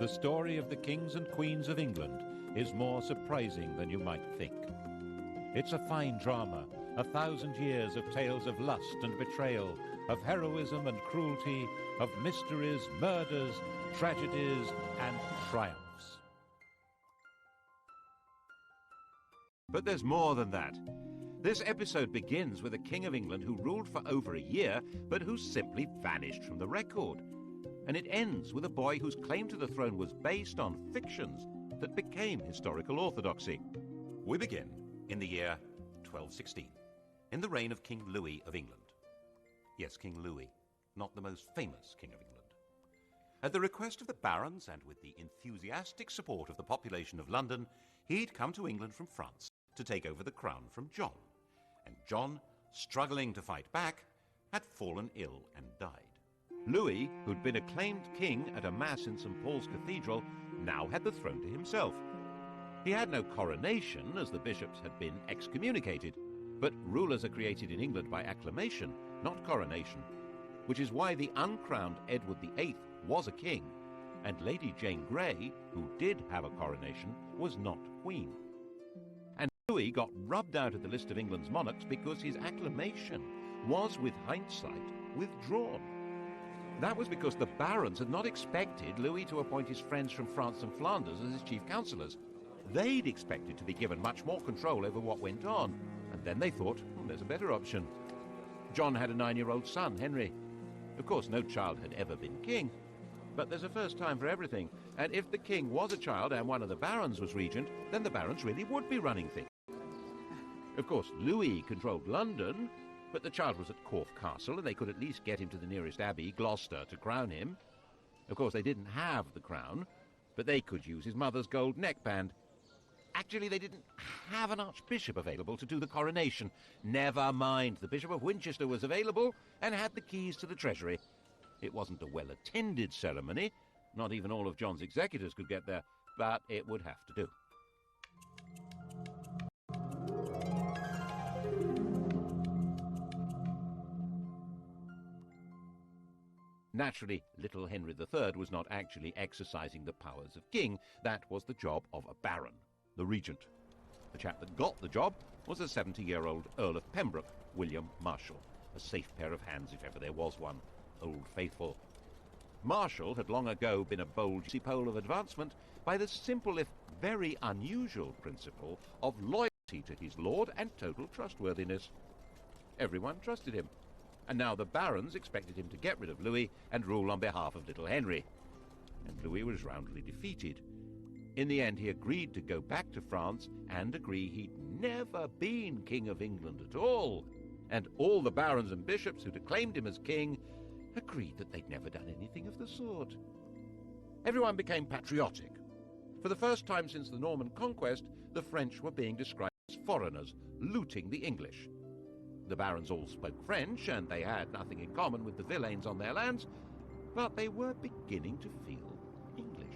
The story of the kings and queens of England is more surprising than you might think. It's a fine drama, 1,000 years of tales of lust and betrayal, of heroism and cruelty, of mysteries, murders, tragedies, and triumphs. But there's more than that. This episode begins with a king of England who ruled for over a year, but who simply vanished from the record. And it ends with a boy whose claim to the throne was based on fictions that became historical orthodoxy. We begin in the year 1216, in the reign of King Louis of England. Yes, King Louis, not the most famous king of England. At the request of the barons and with the enthusiastic support of the population of London, he'd come to England from France to take over the crown from John. And John, struggling to fight back, had fallen ill and died. Louis, who'd been acclaimed king at a mass in St. Paul's Cathedral, now had the throne to himself. He had no coronation, as the bishops had been excommunicated, but rulers are created in England by acclamation, not coronation, which is why the uncrowned Edward VIII was a king, and Lady Jane Grey, who did have a coronation, was not queen. And Louis got rubbed out of the list of England's monarchs because his acclamation was, with hindsight, withdrawn. That was because the barons had not expected Louis to appoint his friends from France and Flanders as his chief councillors. They'd expected to be given much more control over what went on, and then they thought, there's a better option. John had a 9-year-old son, Henry. Of course, no child had ever been king, but there's a first time for everything, and if the king was a child and one of the barons was regent, then the barons really would be running things. Of course, Louis controlled London, but the child was at Corfe Castle, and they could at least get him to the nearest abbey, Gloucester, to crown him. Of course, they didn't have the crown, but they could use his mother's gold neckband. Actually, they didn't have an archbishop available to do the coronation. Never mind, the Bishop of Winchester was available and had the keys to the treasury. It wasn't a well-attended ceremony. Not even all of John's executors could get there, but it would have to do. Naturally, little Henry III was not actually exercising the powers of king. That was the job of a baron, the regent. The chap that got the job was a 70-year-old Earl of Pembroke, William Marshal, a safe pair of hands if ever there was one, Old Faithful. Marshal had long ago been a bold pole of advancement by the simple if very unusual principle of loyalty to his lord and total trustworthiness. Everyone trusted him. And now the barons expected him to get rid of Louis and rule on behalf of little Henry. And Louis was roundly defeated. In the end, he agreed to go back to France and agree he'd never been King of England at all. And all the barons and bishops who'd acclaimed him as king agreed that they'd never done anything of the sort. Everyone became patriotic. For the first time since the Norman conquest, the French were being described as foreigners, looting the English. The barons all spoke French, and they had nothing in common with the villeins on their lands, but they were beginning to feel English.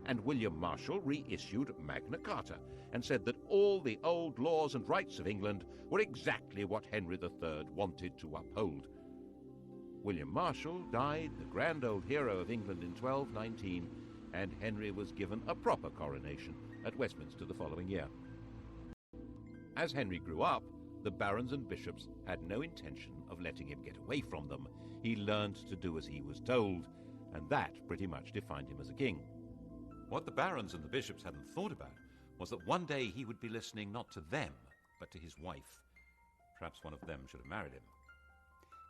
And William Marshal reissued Magna Carta and said that all the old laws and rights of England were exactly what Henry III wanted to uphold. William Marshal died, the grand old hero of England, in 1219, and Henry was given a proper coronation at Westminster the following year. As Henry grew up, the barons and bishops had no intention of letting him get away from them. He learned to do as he was told, and that pretty much defined him as a king. What the barons and the bishops hadn't thought about was that one day he would be listening not to them, but to his wife. Perhaps one of them should have married him.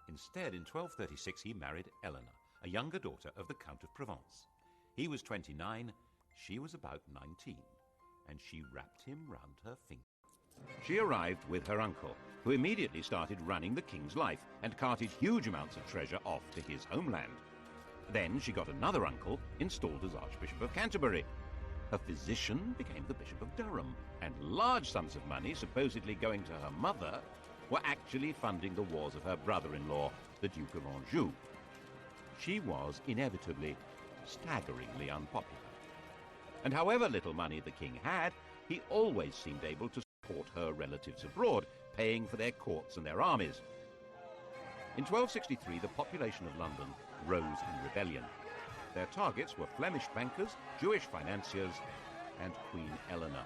Instead, in 1236, he married Eleanor, a younger daughter of the Count of Provence. He was 29, she was about 19, and she wrapped him round her finger. She arrived with her uncle, who immediately started running the king's life and carted huge amounts of treasure off to his homeland. Then she got another uncle installed as Archbishop of Canterbury. A physician became the Bishop of Durham, and large sums of money supposedly going to her mother were actually funding the wars of her brother-in-law, the Duke of Anjou. She was inevitably staggeringly unpopular. And however little money the king had, he always seemed able to support her relatives abroad, paying for their courts and their armies. In 1263, the population of London rose in rebellion. Their targets were Flemish bankers, Jewish financiers, and Queen Eleanor.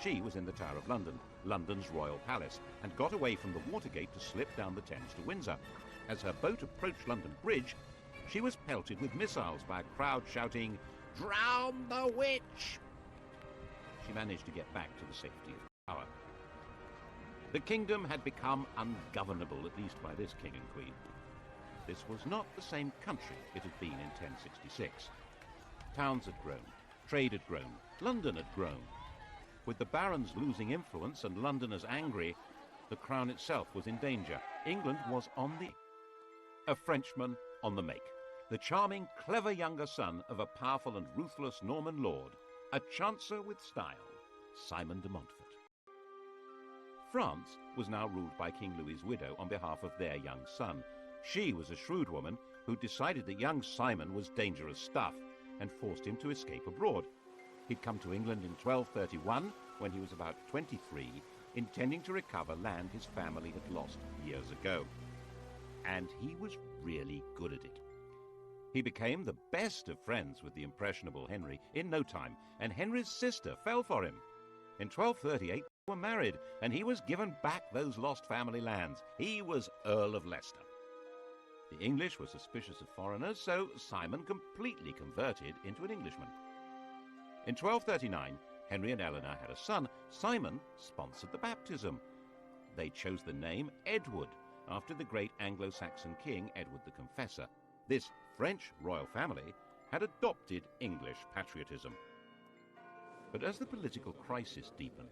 She was in the Tower of London, London's royal palace, and got away from the Watergate to slip down the Thames to Windsor. As her boat approached London Bridge, she was pelted with missiles by a crowd shouting, "Drown the witch!" She managed to get back to the safety of the Tower. The kingdom had become ungovernable, at least by this king and queen. This was not the same country it had been in 1066. Towns had grown, trade had grown, London had grown. With the barons losing influence and Londoners angry, the crown itself was in danger. England was on the... A Frenchman on the make. The charming, clever younger son of a powerful and ruthless Norman lord. A chancer with style, Simon de Montfort. France was now ruled by King Louis's widow on behalf of their young son. She was a shrewd woman who decided that young Simon was dangerous stuff and forced him to escape abroad. He'd come to England in 1231, when he was about 23, intending to recover land his family had lost years ago. And he was really good at it. He became the best of friends with the impressionable Henry in no time, and Henry's sister fell for him. In 1238, they were married, and he was given back those lost family lands. He was Earl of Leicester. The English were suspicious of foreigners, so Simon completely converted into an Englishman. In 1239, Henry and Eleanor had a son. Simon sponsored the baptism. They chose the name Edward, after the great Anglo-Saxon king Edward the Confessor. This French royal family had adopted English patriotism. But as the political crisis deepened,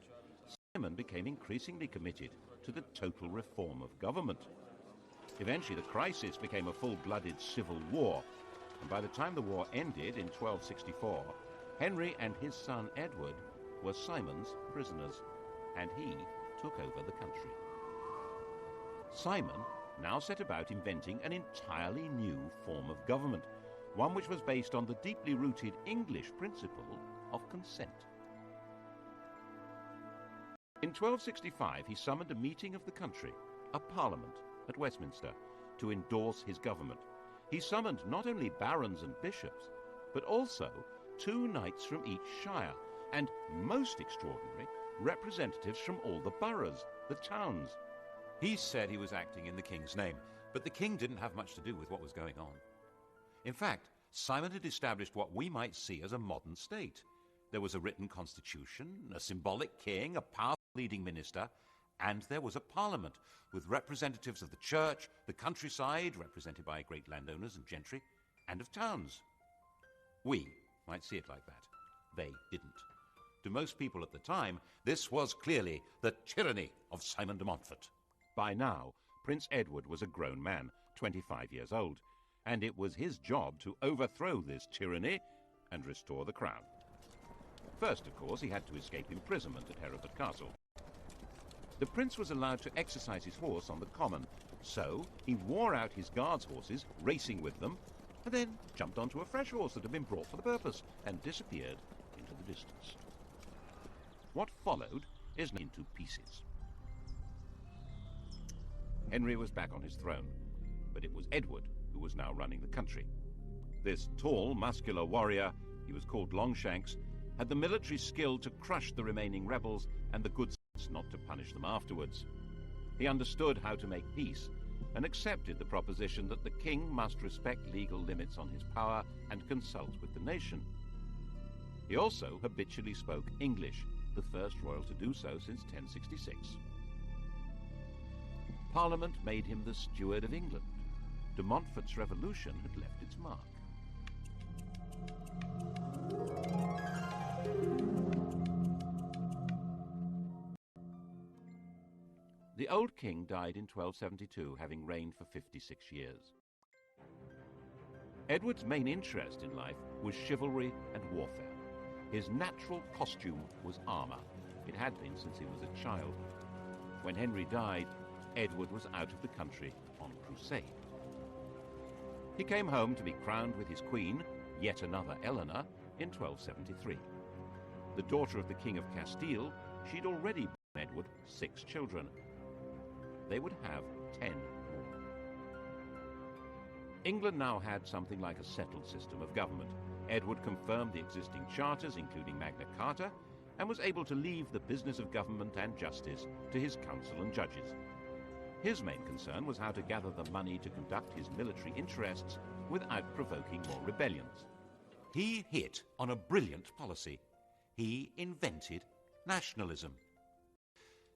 Simon became increasingly committed to the total reform of government. Eventually, the crisis became a full-blooded civil war, and by the time the war ended in 1264, Henry and his son Edward were Simon's prisoners, and he took over the country. Simon now set about inventing an entirely new form of government, one which was based on the deeply rooted English principle of consent. In 1265, he summoned a meeting of the country, a parliament, at Westminster, to endorse his government. He summoned not only barons and bishops, but also 2 knights from each shire, and, most extraordinary, representatives from all the boroughs, the towns. He said he was acting in the king's name, but the king didn't have much to do with what was going on. In fact, Simon had established what we might see as a modern state. There was a written constitution, a symbolic king, a powerful leading minister, and there was a parliament with representatives of the church, the countryside, represented by great landowners and gentry, and of towns. We might see it like that. They didn't. To most people at the time, this was clearly the tyranny of Simon de Montfort. By now, Prince Edward was a grown man, 25 years old, and it was his job to overthrow this tyranny and restore the crown. First, of course, he had to escape imprisonment at Hereford Castle. The prince was allowed to exercise his horse on the common, so he wore out his guards' horses, racing with them, and then jumped onto a fresh horse that had been brought for the purpose and disappeared into the distance. What followed is into pieces. Henry was back on his throne, but it was Edward who was now running the country. This tall, muscular warrior, he was called Longshanks, had the military skill to crush the remaining rebels and the good sense not to punish them afterwards. He understood how to make peace and accepted the proposition that the king must respect legal limits on his power and consult with the nation. He also habitually spoke English, the first royal to do so since 1066. Parliament made him the steward of England. De Montfort's revolution had left its mark. The old king died in 1272, having reigned for 56 years. Edward's main interest in life was chivalry and warfare. His natural costume was armor. It had been since he was a child. When Henry died, Edward was out of the country on crusade. He came home to be crowned with his queen, yet another Eleanor, in 1273. The daughter of the King of Castile, she'd already borne Edward 6 children. They would have 10 more. England now had something like a settled system of government. Edward confirmed the existing charters, including Magna Carta, and was able to leave the business of government and justice to his council and judges. His main concern was how to gather the money to conduct his military interests without provoking more rebellions. He hit on a brilliant policy. He invented nationalism.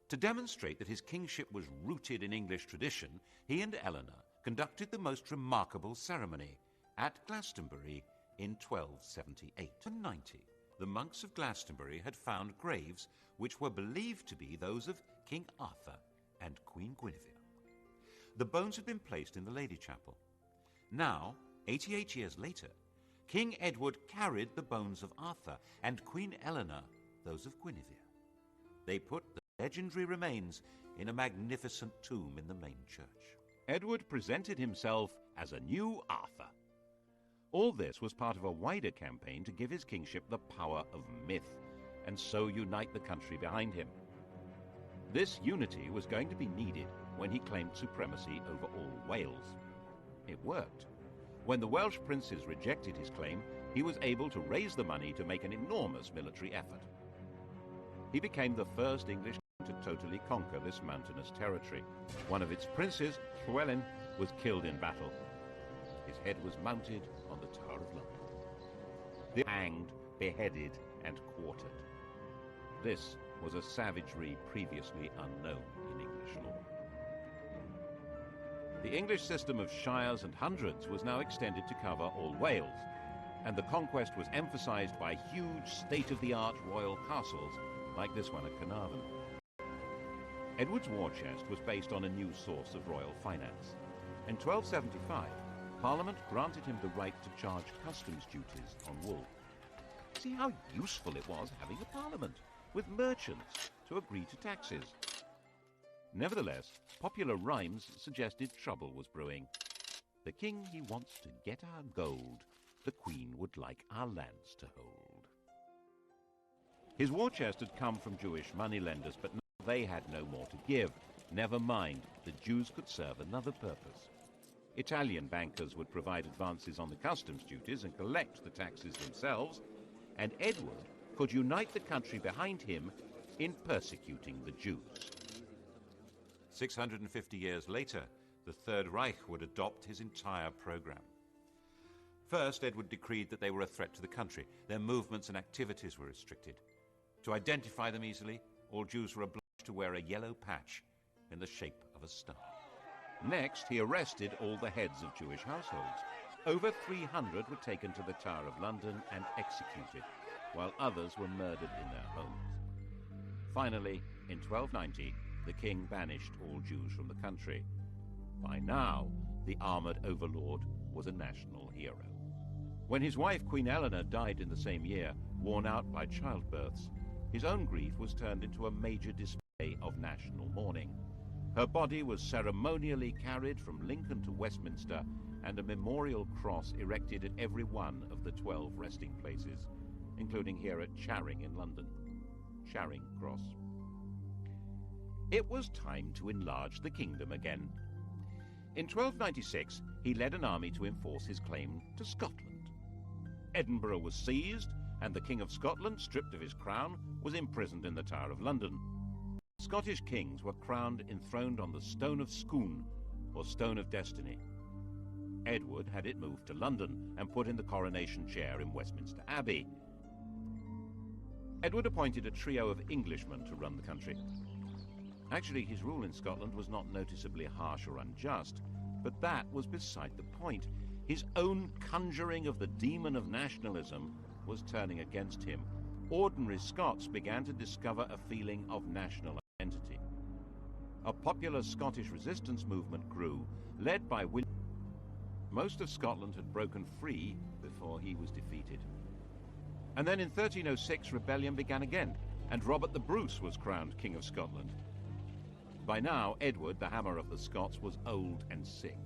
To demonstrate that his kingship was rooted in English tradition, he and Eleanor conducted the most remarkable ceremony at Glastonbury in 1278. In 90, the monks of Glastonbury had found graves which were believed to be those of King Arthur and Queen Guinevere. The bones had been placed in the Lady Chapel. Now, 88 years later, King Edward carried the bones of Arthur and Queen Eleanor those of Guinevere. They put the legendary remains in a magnificent tomb in the main church. Edward presented himself as a new Arthur. All this was part of a wider campaign to give his kingship the power of myth, and so unite the country behind him. This unity was going to be needed when he claimed supremacy over all Wales. It worked. When the Welsh princes rejected his claim, he was able to raise the money to make an enormous military effort. He became the first English king to totally conquer this mountainous territory. One of its princes, Llewellyn, was killed in battle. His head was mounted on the Tower of London. They were hanged, beheaded, and quartered. This was a savagery previously unknown in English law. The English system of shires and hundreds was now extended to cover all Wales, and the conquest was emphasized by huge state-of-the-art royal castles like this one at Carnarvon. Edward's war chest was based on a new source of royal finance. In 1275, Parliament granted him the right to charge customs duties on wool. See how useful it was having a parliament, with merchants to agree to taxes. Nevertheless, popular rhymes suggested trouble was brewing. The king he wants to get our gold, the queen would like our lands to hold. His war chest had come from Jewish moneylenders, but now they had no more to give. Never mind, the Jews could serve another purpose. Italian bankers would provide advances on the customs duties and collect the taxes themselves, and Edward could unite the country behind him in persecuting the Jews. 650 years later, the Third Reich would adopt his entire program. First, Edward decreed that they were a threat to the country. Their movements and activities were restricted. To identify them easily, all Jews were obliged to wear a yellow patch in the shape of a star. Next, he arrested all the heads of Jewish households. Over 300 were taken to the Tower of London and executed, while others were murdered in their homes. Finally, in 1290, the king banished all Jews from the country. By now, the armored overlord was a national hero. When his wife, Queen Eleanor, died in the same year, worn out by childbirths, his own grief was turned into a major display of national mourning. Her body was ceremonially carried from Lincoln to Westminster, and a memorial cross erected at every one of the 12 resting places, including here at Charing in London. Charing Cross. It was time to enlarge the kingdom again. In 1296, he led an army to enforce his claim to Scotland. Edinburgh was seized, and the King of Scotland, stripped of his crown, was imprisoned in the Tower of London. Scottish kings were crowned enthroned on the Stone of Scone, or Stone of Destiny. Edward had it moved to London and put in the coronation chair in Westminster Abbey. Edward appointed a trio of Englishmen to run the country. Actually, his rule in Scotland was not noticeably harsh or unjust, but that was beside the point. His own conjuring of the demon of nationalism was turning against him. Ordinary Scots began to discover a feeling of national identity. A popular Scottish resistance movement grew, led by William. Most of Scotland had broken free before he was defeated. And then in 1306, rebellion began again, and Robert the Bruce was crowned King of Scotland. By now, Edward, the Hammer of the Scots, was old and sick.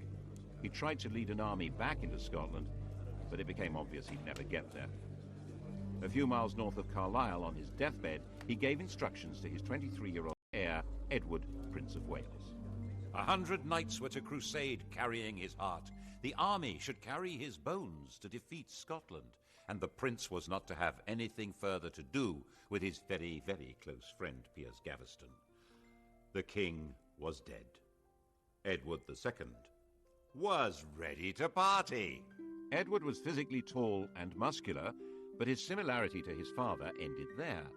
He tried to lead an army back into Scotland, but it became obvious he'd never get there. A few miles north of Carlisle, on his deathbed, he gave instructions to his 23-year-old heir, Edward, Prince of Wales. 100 knights were to crusade, carrying his heart. The army should carry his bones to defeat Scotland, and the prince was not to have anything further to do with his very, very close friend Piers Gaveston. The king was dead. Edward II was ready to party. Edward was physically tall and muscular, but his similarity to his father ended there.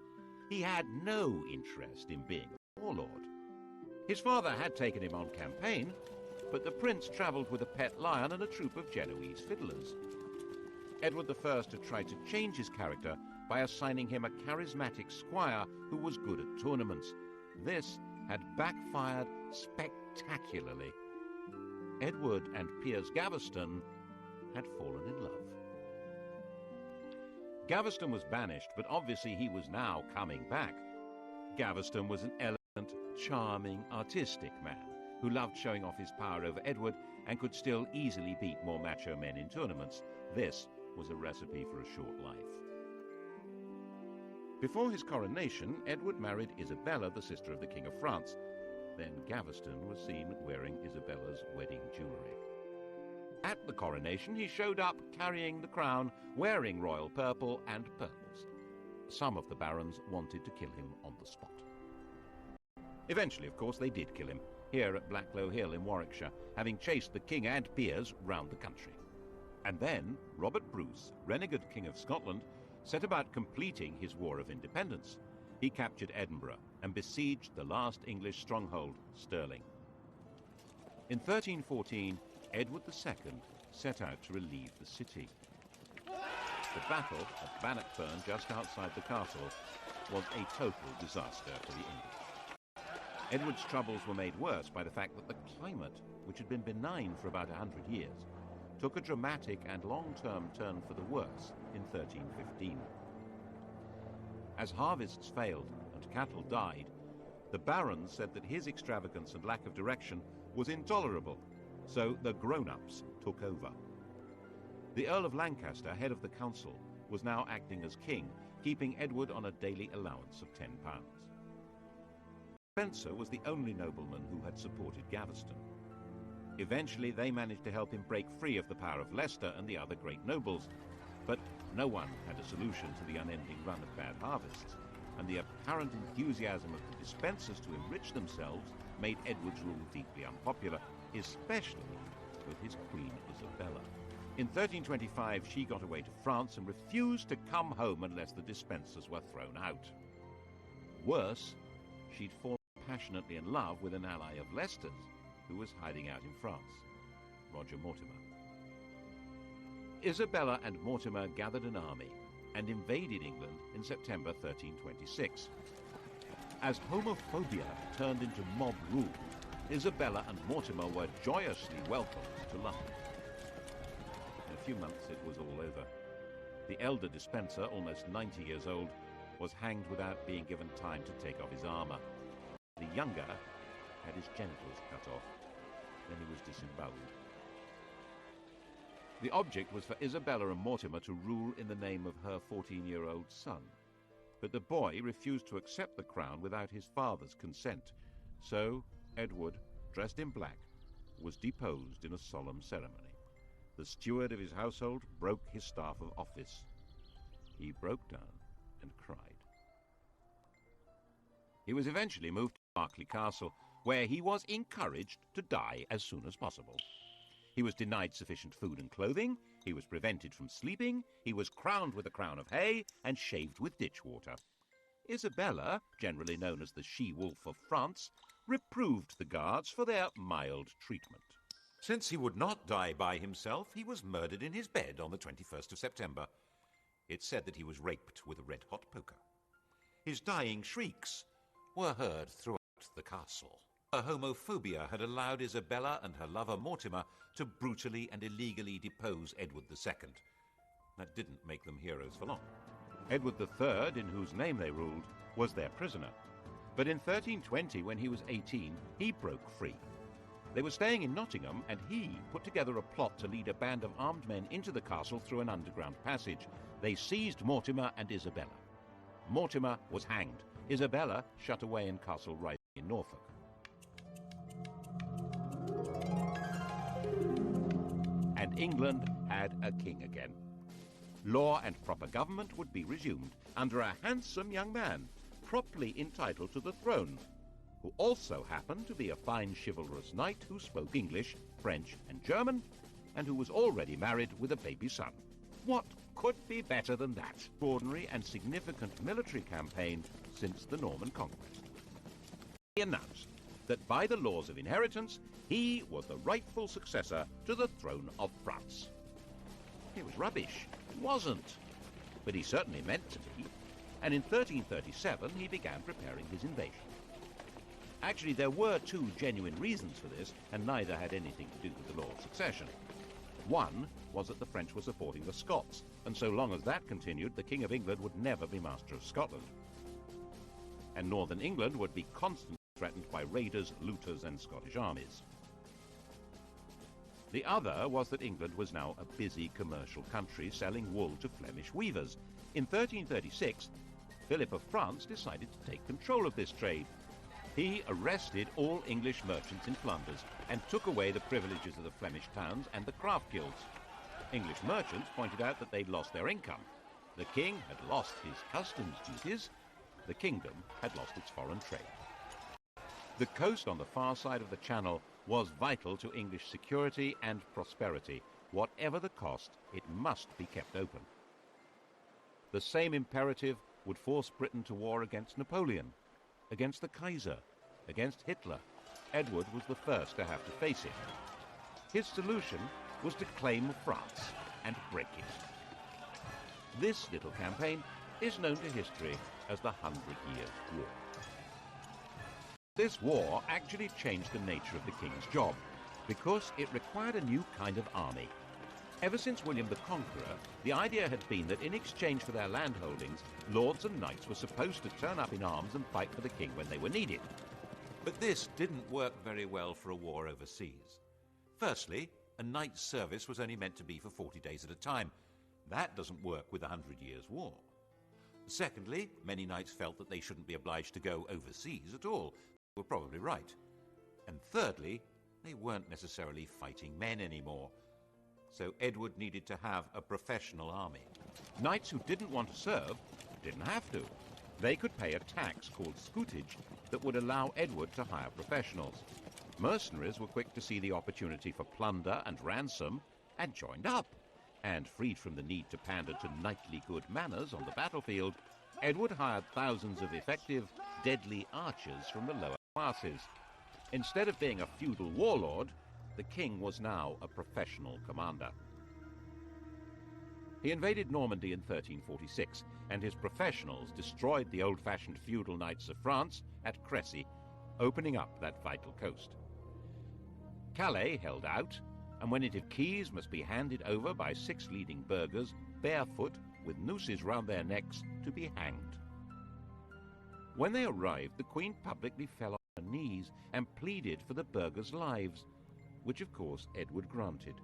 He had no interest in being a warlord. His father had taken him on campaign, but the prince travelled with a pet lion and a troop of Genoese fiddlers. Edward I had tried to change his character by assigning him a charismatic squire who was good at tournaments. This had backfired spectacularly. Edward and Piers Gaveston had fallen in love. Gaveston was banished, but obviously he was now coming back. Gaveston was an elegant, charming, artistic man who loved showing off his power over Edward and could still easily beat more macho men in tournaments. This was a recipe for a short life. Before his coronation, Edward married Isabella, the sister of the King of France. Then Gaveston was seen wearing Isabella's wedding jewellery. At the coronation, he showed up carrying the crown, wearing royal purple and pearls. Some of the barons wanted to kill him on the spot. Eventually, of course, they did kill him, here at Blacklow Hill in Warwickshire, having chased the king and Piers round the country. And then Robert Bruce, renegade King of Scotland, set about completing his War of Independence. He captured Edinburgh and besieged the last English stronghold, Stirling. In 1314, Edward II set out to relieve the city. The battle of Bannockburn, just outside the castle, was a total disaster for the English. Edward's troubles were made worse by the fact that the climate, which had been benign for about 100 years, took a dramatic and long-term turn for the worse in 1315. As harvests failed and cattle died, the barons said that his extravagance and lack of direction was intolerable, so the grown-ups took over. The Earl of Lancaster, head of the council, was now acting as king, keeping Edward on a daily allowance of £10. Spencer was the only nobleman who had supported Gaveston. Eventually they managed to help him break free of the power of Leicester and the other great nobles, but no one had a solution to the unending run of bad harvests, and the apparent enthusiasm of the dispensers to enrich themselves made Edward's rule deeply unpopular, especially with his queen Isabella. In 1325 she got away to France and refused to come home unless the dispensers were thrown out. Worse, she'd fallen passionately in love with an ally of Leicester's who was hiding out in France, Roger Mortimer. Isabella and Mortimer gathered an army and invaded England in September 1326. As homophobia turned into mob rule, Isabella and Mortimer were joyously welcomed to London. In a few months it was all over. The elder dispenser, almost 90 years old, was hanged without being given time to take off his armour. The younger had his genitals cut off. Then he was disemboweled. The object was for Isabella and Mortimer to rule in the name of her 14-year-old son. But the boy refused to accept the crown without his father's consent. So Edward, dressed in black, was deposed in a solemn ceremony. The steward of his household broke his staff of office. He broke down and cried. He was eventually moved to Berkeley Castle, where he was encouraged to die as soon as possible. He was denied sufficient food and clothing, he was prevented from sleeping, he was crowned with a crown of hay and shaved with ditch water. Isabella, generally known as the she-wolf of France, reproved the guards for their mild treatment. Since he would not die by himself, he was murdered in his bed on the 21st of September. It's said that he was raped with a red-hot poker. His dying shrieks were heard throughout the castle. Her homophobia had allowed Isabella and her lover Mortimer to brutally and illegally depose Edward II. That didn't make them heroes for long. Edward III, in whose name they ruled, was their prisoner. But in 1320, when he was 18, he broke free. They were staying in Nottingham, and he put together a plot to lead a band of armed men into the castle through an underground passage. They seized Mortimer and Isabella. Mortimer was hanged. Isabella shut away in Castle Rising in Norfolk. And England had a king again. Law and proper government would be resumed under a handsome young man, properly entitled to the throne, who also happened to be a fine chivalrous knight who spoke English, French and German, and who was already married with a baby son. What could be better than that? Extraordinary and significant military campaign since the Norman conquest. He announced that by the laws of inheritance, he was the rightful successor to the throne of France. It was rubbish. It wasn't. But he certainly meant to be. And in 1337, he began preparing his invasion. Actually, there were two genuine reasons for this, and neither had anything to do with the law of succession. One was that the French were supporting the Scots, and so long as that continued, the King of England would never be master of Scotland. And northern England would be constantly threatened by raiders, looters, and Scottish armies. The other was that England was now a busy commercial country selling wool to Flemish weavers. In 1336, Philip of France decided to take control of this trade. He arrested all English merchants in Flanders and took away the privileges of the Flemish towns and the craft guilds. English merchants pointed out that they'd lost their income. The king had lost his customs duties. The kingdom had lost its foreign trade. The coast on the far side of the Channel was vital to English security and prosperity. Whatever the cost, it must be kept open. The same imperative would force Britain to war against Napoleon, against the Kaiser, against Hitler. Edward was the first to have to face it. His solution was to claim France and break it. This little campaign is known to history as the 100 Years' War. This war actually changed the nature of the king's job, because it required a new kind of army. Ever since William the Conqueror, the idea had been that in exchange for their landholdings, lords and knights were supposed to turn up in arms and fight for the king when they were needed. But this didn't work very well for a war overseas. Firstly, a knight's service was only meant to be for 40 days at a time. That doesn't work with a 100 Years' War. Secondly, many knights felt that they shouldn't be obliged to go overseas at all. They were probably right. And thirdly, they weren't necessarily fighting men anymore. So Edward needed to have a professional army. Knights who didn't want to serve didn't have to. They could pay a tax called scutage that would allow Edward to hire professionals. Mercenaries were quick to see the opportunity for plunder and ransom and joined up. And freed from the need to pander to knightly good manners on the battlefield, Edward hired thousands of effective, deadly archers from the lower classes. Instead of being a feudal warlord, the king was now a professional commander. He invaded Normandy in 1346, and his professionals destroyed the old-fashioned feudal knights of France at Crécy, opening up that vital coast. Calais held out, and when native keys must be handed over by 6 leading burghers, barefoot, with nooses round their necks, to be hanged. When they arrived, the Queen publicly fell on her knees and pleaded for the burghers' lives, which of course Edward granted.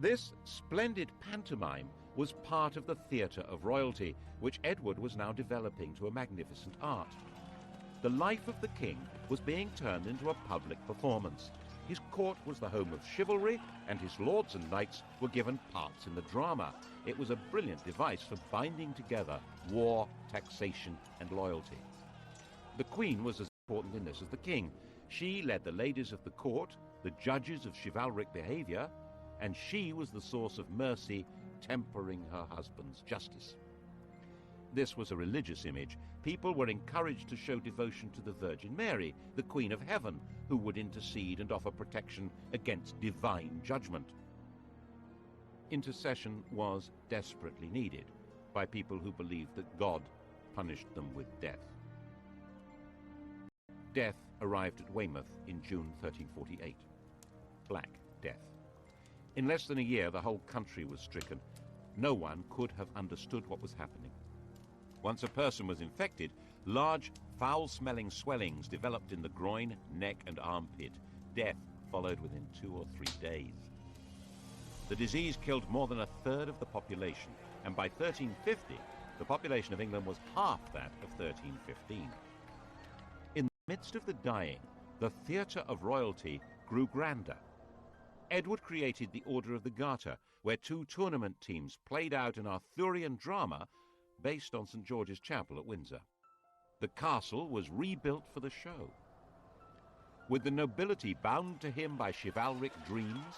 This splendid pantomime was part of the theatre of royalty, which Edward was now developing to a magnificent art. The life of the king was being turned into a public performance. His court was the home of chivalry, and his lords and knights were given parts in the drama. It was a brilliant device for binding together war, taxation, and loyalty. The Queen was as important in this as the king. She led the ladies of the court, the judges of chivalric behavior, and she was the source of mercy, tempering her husband's justice. This was a religious image. People were encouraged to show devotion to the Virgin Mary, the Queen of Heaven, who would intercede and offer protection against divine judgment. Intercession was desperately needed by people who believed that God punished them with death. Death arrived at Weymouth in June 1348. Black Death. In less than a year, the whole country was stricken. No one could have understood what was happening. Once a person was infected, large, foul-smelling swellings developed in the groin, neck, and armpit. Death followed within 2 or 3 days. The disease killed more than a third of the population, and by 1350, the population of England was half that of 1315. In the midst of the dying, the theatre of royalty grew grander. Edward created the Order of the Garter, where two tournament teams played out an Arthurian drama based on St. George's Chapel at Windsor. The castle was rebuilt for the show. With the nobility bound to him by chivalric dreams,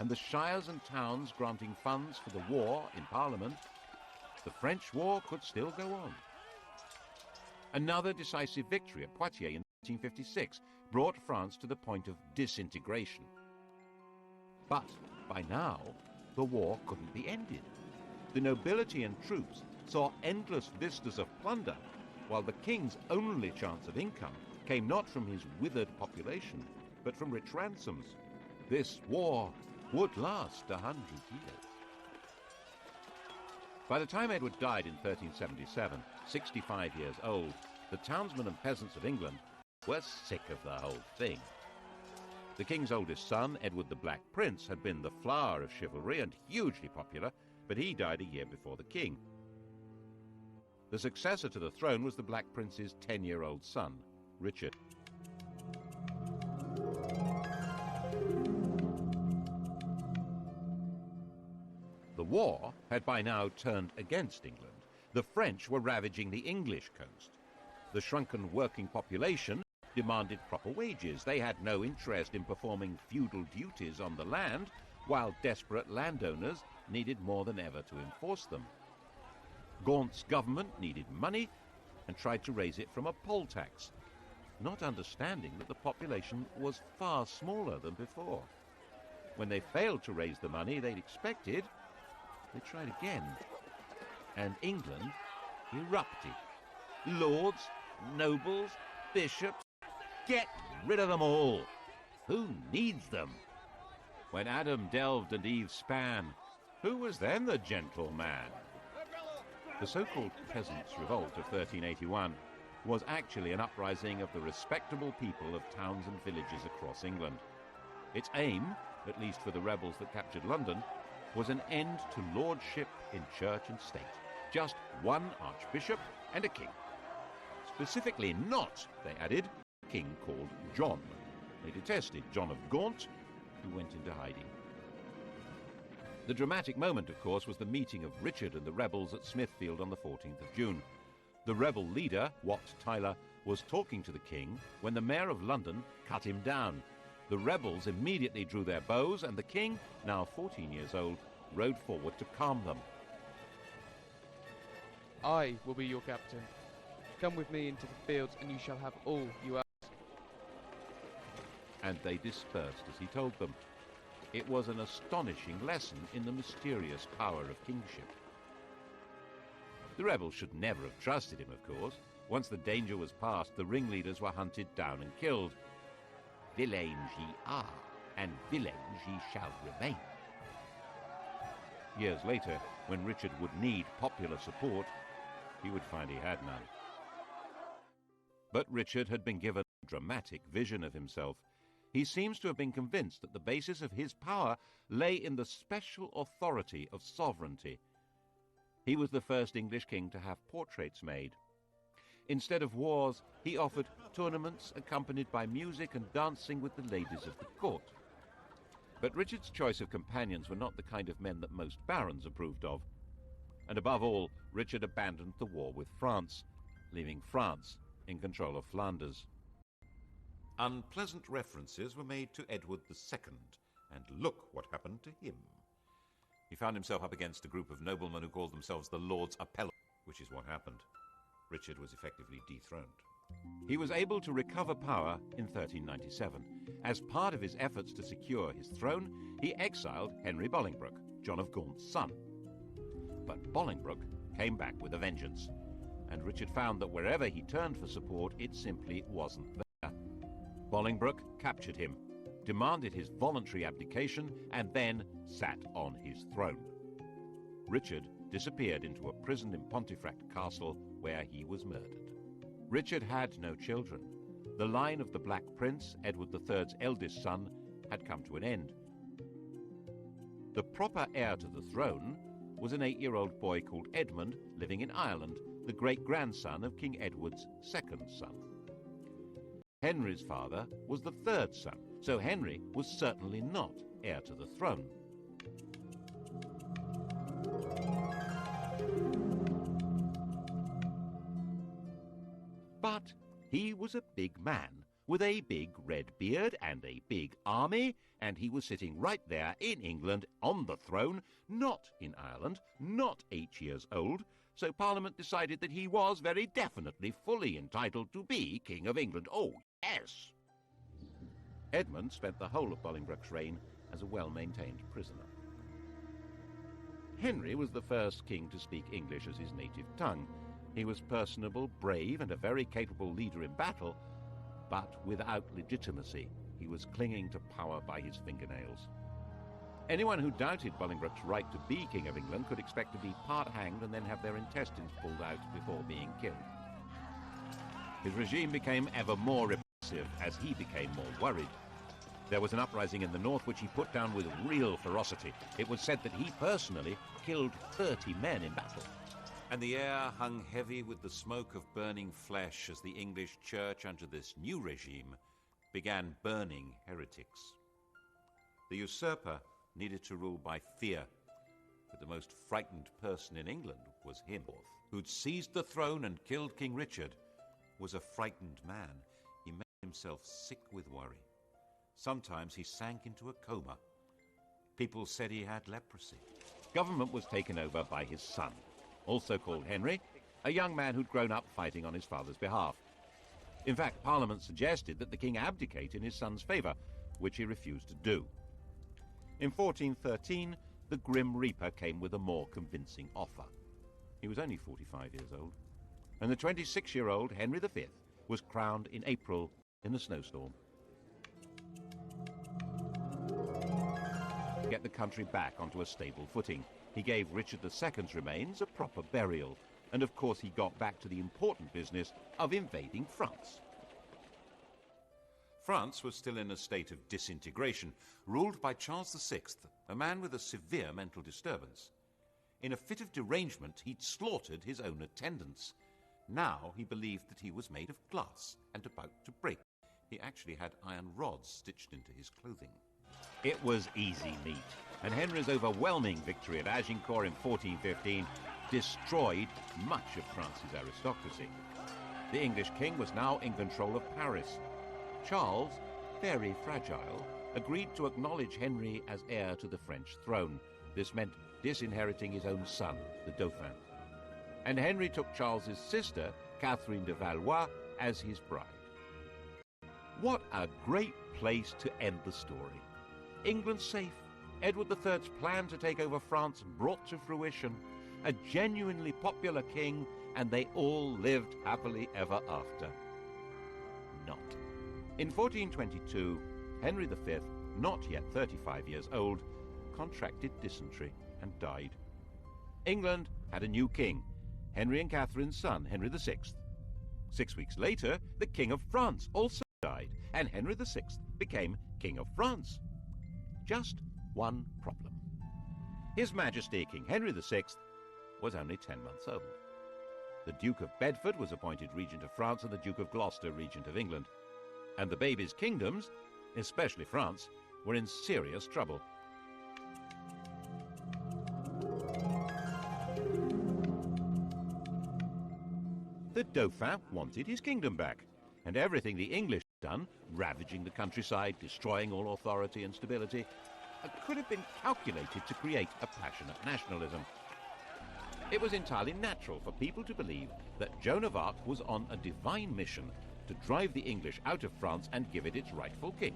and the shires and towns granting funds for the war in Parliament, the French war could still go on. Another decisive victory at Poitiers in 1856 brought France to the point of disintegration. But by now, the war couldn't be ended. The nobility and troops saw endless vistas of plunder, while the king's only chance of income came not from his withered population, but from rich ransoms. This war would last 100 years. By the time Edward died in 1377, 65 years old, the townsmen and peasants of England were sick of the whole thing. The king's oldest son, Edward the Black Prince, had been the flower of chivalry and hugely popular, but he died a year before the king. The successor to the throne was the Black Prince's 10-year-old son, Richard. The war had by now turned against England. The French were ravaging the English coast. The shrunken working population demanded proper wages. They had no interest in performing feudal duties on the land, while desperate landowners needed more than ever to enforce them. Gaunt's government needed money and tried to raise it from a poll tax, not understanding that the population was far smaller than before. When they failed to raise the money they'd expected, they tried again, and England erupted. Lords, nobles, bishops, get rid of them all. Who needs them? When Adam delved and Eve span, who was then the gentleman? The so-called Peasants' Revolt of 1381 was actually an uprising of the respectable people of towns and villages across England. Its aim, at least for the rebels that captured London, was an end to lordship in church and state. Just one archbishop and a king. Specifically not, they added, a king called John. They detested John of Gaunt, who went into hiding. The dramatic moment, of course, was the meeting of Richard and the rebels at Smithfield on the 14th of June. The rebel leader, Wat Tyler, was talking to the king when the mayor of London cut him down. The rebels immediately drew their bows, and the king, now 14 years old, rode forward to calm them. I will be your captain. Come with me into the fields, and you shall have all you ask. And they dispersed as he told them. It was an astonishing lesson in the mysterious power of kingship. The rebels should never have trusted him, of course. Once the danger was past, the ringleaders were hunted down and killed. Villains ye are, and villains ye shall remain. Years later, when Richard would need popular support, he would find he had none. But Richard had been given a dramatic vision of himself. He seems to have been convinced that the basis of his power lay in the special authority of sovereignty. He was the first English king to have portraits made. Instead of wars, he offered tournaments accompanied by music and dancing with the ladies of the court. But Richard's choice of companions were not the kind of men that most barons approved of. And above all, Richard abandoned the war with France, leaving France in control of Flanders. Unpleasant references were made to Edward II, and look what happened to him. He found himself up against a group of noblemen who called themselves the Lords Appellants, which is what happened. Richard was effectively dethroned. He was able to recover power in 1397. As part of his efforts to secure his throne, he exiled Henry Bolingbroke, John of Gaunt's son. But Bolingbroke came back with a vengeance, and Richard found that wherever he turned for support, it simply wasn't there. Bolingbroke captured him, demanded his voluntary abdication, and then sat on his throne. Richard disappeared into a prison in Pontefract Castle, where he was murdered. Richard had no children. The line of the Black Prince, Edward III's eldest son, had come to an end. The proper heir to the throne was an 8-year-old boy called Edmund, living in Ireland, the great-grandson of King Edward's second son. Henry's father was the third son, so Henry was certainly not heir to the throne. But he was a big man with a big red beard and a big army, and he was sitting right there in England on the throne, not in Ireland, not 8 years old, so Parliament decided that he was very definitely fully entitled to be King of England. Oh, yes! Edmund spent the whole of Bolingbroke's reign as a well-maintained prisoner. Henry was the first king to speak English as his native tongue. He was personable, brave, and a very capable leader in battle, but without legitimacy. He was clinging to power by his fingernails. Anyone who doubted Bolingbroke's right to be King of England could expect to be part-hanged and then have their intestines pulled out before being killed. His regime became ever more repressive as he became more worried. There was an uprising in the north which he put down with real ferocity. It was said that he personally killed 30 men in battle. And the air hung heavy with the smoke of burning flesh as the English church, under this new regime, began burning heretics. The usurper needed to rule by fear, but the most frightened person in England was him, who'd seized the throne and killed King Richard, was a frightened man. He made himself sick with worry. Sometimes he sank into a coma. People said he had leprosy. Government was taken over by his son, also called Henry, a young man who'd grown up fighting on his father's behalf. In fact, Parliament suggested that the king abdicate in his son's favour, which he refused to do. In 1413, the Grim Reaper came with a more convincing offer. He was only 45 years old, and the 26-year-old Henry V was crowned in April in a snowstorm. To get the country back onto a stable footing, he gave Richard II's remains a proper burial, and of course he got back to the important business of invading France. France was still in a state of disintegration, ruled by Charles VI, a man with a severe mental disturbance. In a fit of derangement, he'd slaughtered his own attendants. Now he believed that he was made of glass and about to break. He actually had iron rods stitched into his clothing. It was easy meat, and Henry's overwhelming victory at Agincourt in 1415 destroyed much of France's aristocracy. The English king was now in control of Paris. Charles, very fragile, agreed to acknowledge Henry as heir to the French throne. This meant disinheriting his own son, the Dauphin. And Henry took Charles's sister, Catherine de Valois, as his bride. What a great place to end the story. England safe, Edward III's plan to take over France brought to fruition, a genuinely popular king, and they all lived happily ever after. Not. In 1422, Henry V, not yet 35 years old, contracted dysentery and died. England had a new king, Henry and Catherine's son, Henry VI. 6 weeks later, the King of France also died, and Henry VI became King of France. Just one problem. His Majesty King Henry VI was only 10 months old. The Duke of Bedford was appointed Regent of France and the Duke of Gloucester Regent of England. And the baby's kingdoms, especially France, were in serious trouble. The Dauphin wanted his kingdom back, and everything the English had done, ravaging the countryside, destroying all authority and stability, could have been calculated to create a passionate nationalism. It was entirely natural for people to believe that Joan of Arc was on a divine mission to drive the English out of France and give it its rightful king.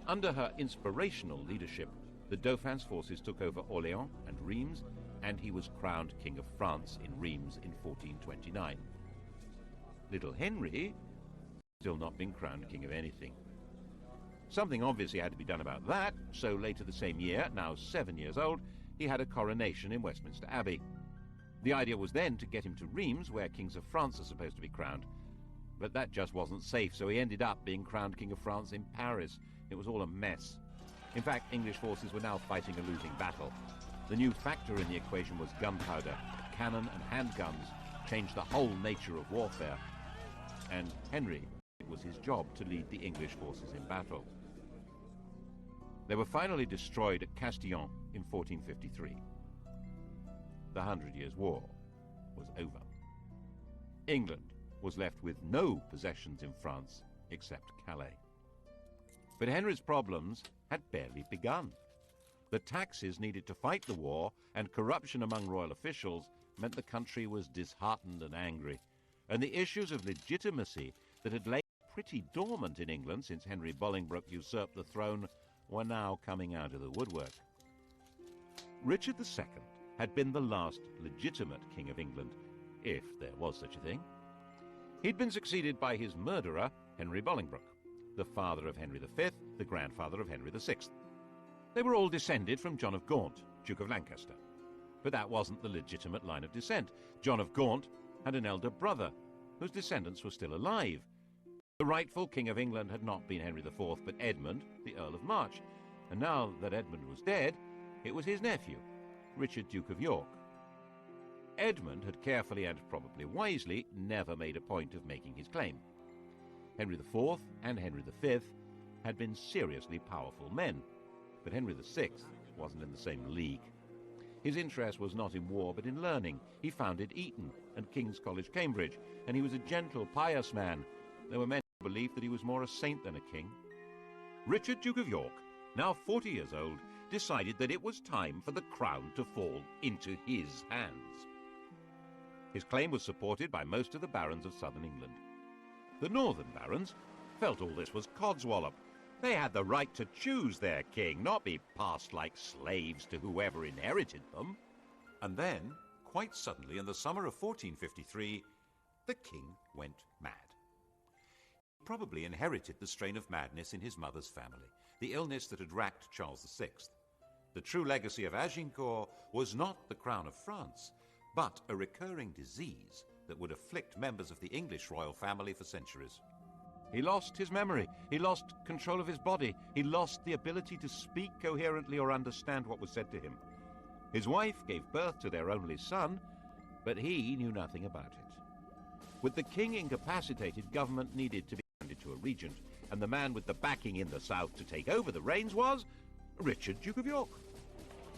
Under her inspirational leadership, the Dauphin's forces took over Orléans and Reims, and he was crowned King of France in Reims in 1429. Little Henry still not been crowned king of anything. Something obviously had to be done about that, so later the same year, now 7 years old, he had a coronation in Westminster Abbey. The idea was then to get him to Reims, where kings of France are supposed to be crowned. But that just wasn't safe, so he ended up being crowned King of France in Paris. It was all a mess. In fact, English forces were now fighting a losing battle. The new factor in the equation was gunpowder. Cannon and handguns changed the whole nature of warfare. And Henry was his job to lead the English forces in battle. They were finally destroyed at Castillon in 1453. The 100 Years' War was over. England was left with no possessions in France except Calais. But Henry's problems had barely begun. The taxes needed to fight the war and corruption among royal officials meant the country was disheartened and angry, and the issues of legitimacy that had lain pretty dormant in England since Henry Bolingbroke usurped the throne were now coming out of the woodwork. Richard II had been the last legitimate king of England, if there was such a thing. He'd been succeeded by his murderer, Henry Bolingbroke, the father of Henry V, the grandfather of Henry VI. They were all descended from John of Gaunt, Duke of Lancaster. But that wasn't the legitimate line of descent. John of Gaunt had an elder brother, whose descendants were still alive. The rightful King of England had not been Henry IV, but Edmund, the Earl of March. And now that Edmund was dead, it was his nephew, Richard, Duke of York. Edmund had carefully and probably wisely never made a point of making his claim. Henry IV and Henry V had been seriously powerful men, but Henry VI wasn't in the same league. His interest was not in war but in learning. He founded Eton and King's College, Cambridge, and he was a gentle, pious man. There were men who believed that he was more a saint than a king. Richard, Duke of York, now 40 years old, decided that it was time for the crown to fall into his hands. His claim was supported by most of the barons of southern England. The northern barons felt all this was codswallop. They had the right to choose their king, not be passed like slaves to whoever inherited them. And then, quite suddenly, in the summer of 1453, the king went mad. He probably inherited the strain of madness in his mother's family, the illness that had racked Charles VI. The true legacy of Agincourt was not the crown of France, but a recurring disease that would afflict members of the English royal family for centuries. He lost his memory, he lost control of his body, he lost the ability to speak coherently or understand what was said to him. His wife gave birth to their only son, but he knew nothing about it. With the king incapacitated, government needed to be handed to a regent, and the man with the backing in the south to take over the reins was Richard, Duke of York.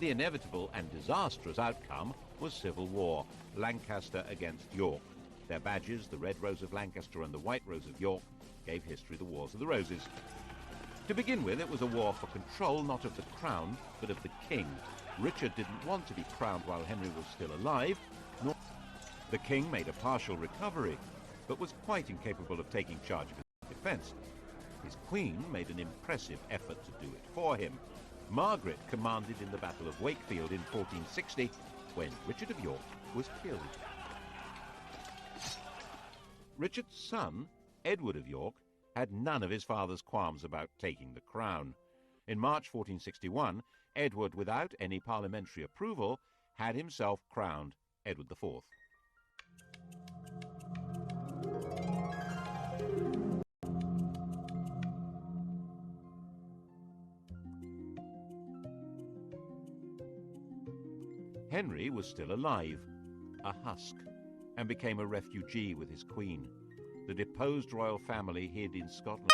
The inevitable and disastrous outcome was civil war, Lancaster against York. Their badges, the Red Rose of Lancaster and the White Rose of York, gave history the Wars of the Roses. To begin with, it was a war for control, not of the crown, but of the king. Richard didn't want to be crowned while Henry was still alive, nor the king made a partial recovery, but was quite incapable of taking charge of his defense. His queen made an impressive effort to do it for him. Margaret commanded in the Battle of Wakefield in 1460, when Richard of York was killed. Richard's son, Edward of York, had none of his father's qualms about taking the crown. In March 1461, Edward, without any parliamentary approval, had himself crowned Edward IV. Henry was still alive, a husk, and became a refugee with his queen. The deposed royal family hid in Scotland.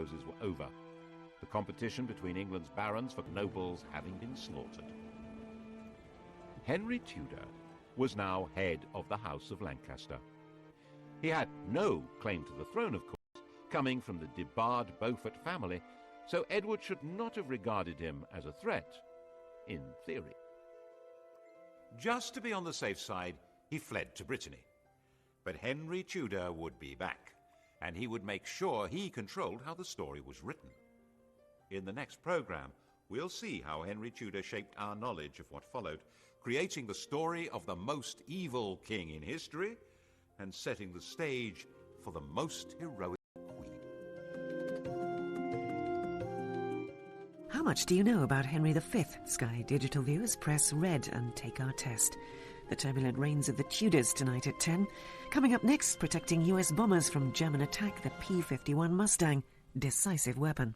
houses were over, the competition between England's barons for nobles having been slaughtered. Henry Tudor was now head of the House of Lancaster. He had no claim to the throne, of course, coming from the debarred Beaufort family, so Edward should not have regarded him as a threat, in theory. Just to be on the safe side, he fled to Brittany. But Henry Tudor would be back, and he would make sure he controlled how the story was written. In the next programme, we'll see how Henry Tudor shaped our knowledge of what followed, creating the story of the most evil king in history and setting the stage for the most heroic queen. How much do you know about Henry V? Sky Digital viewers, press red and take our test. The turbulent reigns of the Tudors tonight at 10. Coming up next, protecting US bombers from German attack, the P-51 Mustang, decisive weapon.